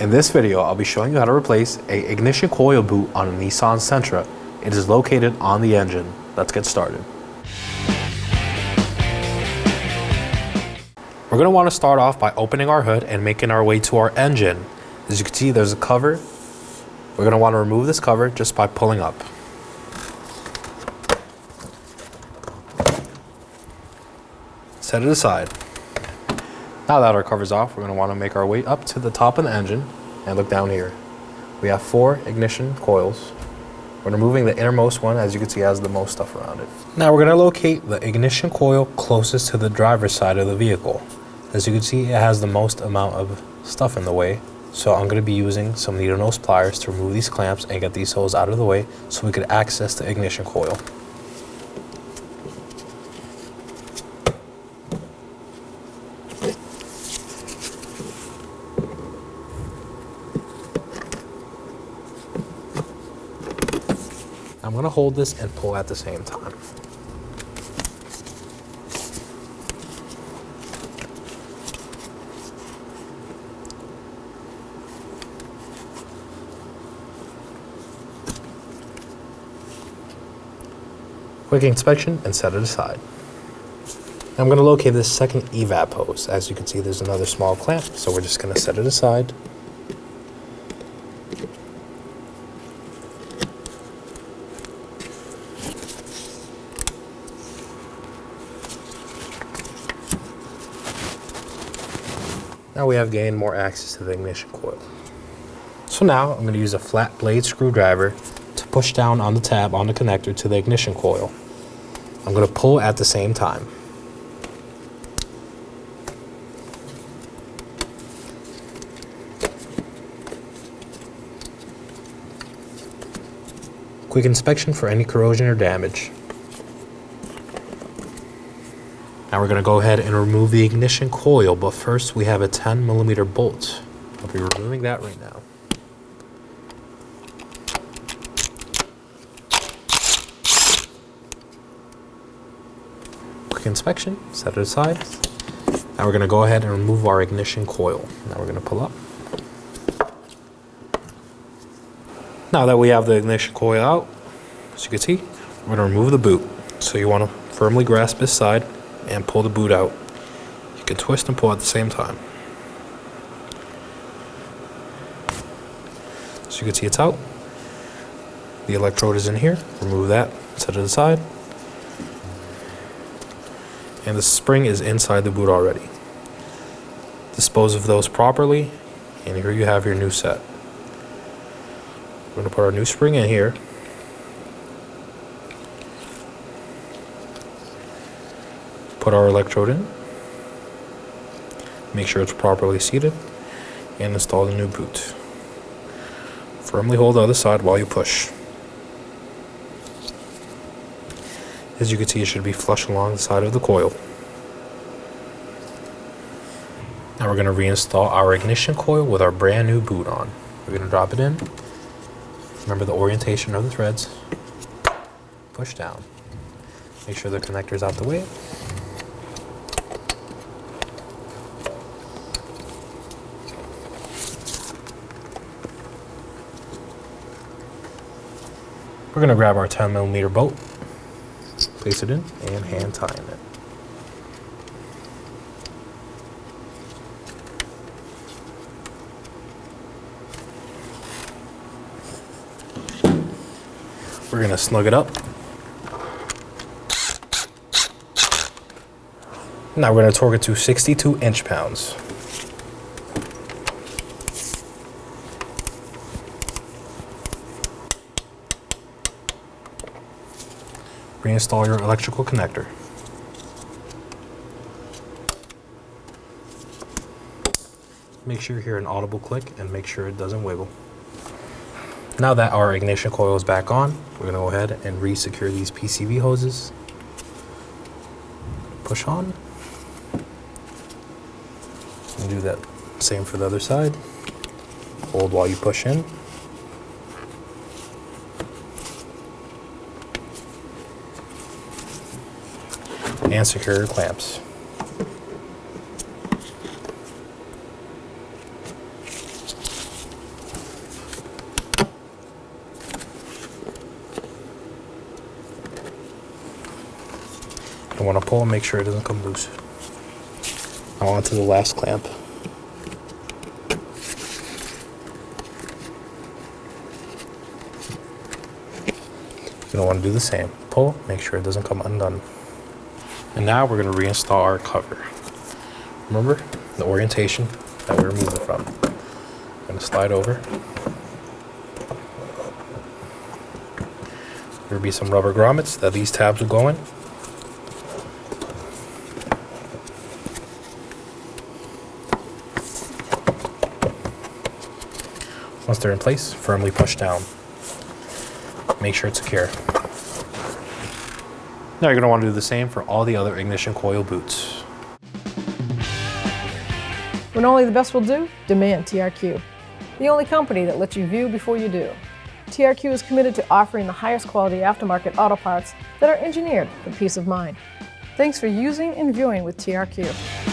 In this video, I'll be showing you how to replace an ignition coil boot on a Nissan Sentra. It is located on the engine. Let's get started. We're going to want to start off by opening our hood and making our way to our engine. As you can see, there's a cover. We're going to want to remove this cover just by pulling up. Set it aside. Now that our cover's off, we're going to want to make our way up to the top of the engine and look down here. We have 4 ignition coils. We're removing the innermost one. As you can see, it has the most stuff around it. Now we're going to locate the ignition coil closest to the driver's side of the vehicle. As you can see, it has the most amount of stuff in the way. So I'm going to be using some needle nose pliers to remove these clamps and get these holes out of the way so we could access the ignition coil. I'm going to hold this and pull at the same time. Quick inspection and set it aside. I'm going to locate this second evap hose. As you can see, there's another small clamp, so we're just going to set it aside. Now we have gained more access to the ignition coil. So now I'm going to use a flat blade screwdriver to push down on the tab on the connector to the ignition coil. I'm going to pull at the same time. Quick inspection for any corrosion or damage. Now we're going to go ahead and remove the ignition coil, but first we have a 10mm bolt. I'll be removing that right now. Quick inspection, set it aside. Now we're going to go ahead and remove our ignition coil. Now we're going to pull up. Now that we have the ignition coil out, as you can see, we're going to remove the boot. So you want to firmly grasp this side and pull the boot out. You can twist and pull at the same time. So you can see it's out. The electrode is in here. Remove that, set it aside. And the spring is inside the boot already. Dispose of those properly, and here you have your new set. We're going to put our new spring in here. Put our electrode in, make sure it's properly seated, and install the new boot. Firmly hold the other side while you push. As you can see, it should be flush along the side of the coil. Now we're going to reinstall our ignition coil with our brand new boot on. We're going to drop it in. Remember the orientation of the threads. Push down. Make sure the connector's out the way. We're going to grab our 10mm bolt, place it in, and hand tighten it. We're going to snug it up. Now we're going to torque it to 62 inch-pounds. Reinstall your electrical connector. Make sure you hear an audible click and make sure it doesn't wiggle. Now that our ignition coil is back on, we're going to go ahead and re-secure these PCV hoses. Push on. And do that same for the other side. Hold while you push in. And secure your clamps. want to pull and make sure it doesn't come loose. Now onto the last clamp. You're going to want to do the same. Pull, make sure it doesn't come undone. And now we're going to reinstall our cover. Remember the orientation that we were moving from. I'm going to slide over. There will be some rubber grommets that these tabs will go in. Once they're in place, firmly push down. Make sure it's secure. Now you're going to want to do the same for all the other ignition coil boots. When only the best will do, demand TRQ. The only company that lets you view before you do. TRQ is committed to offering the highest quality aftermarket auto parts that are engineered for peace of mind. Thanks for using and viewing with TRQ.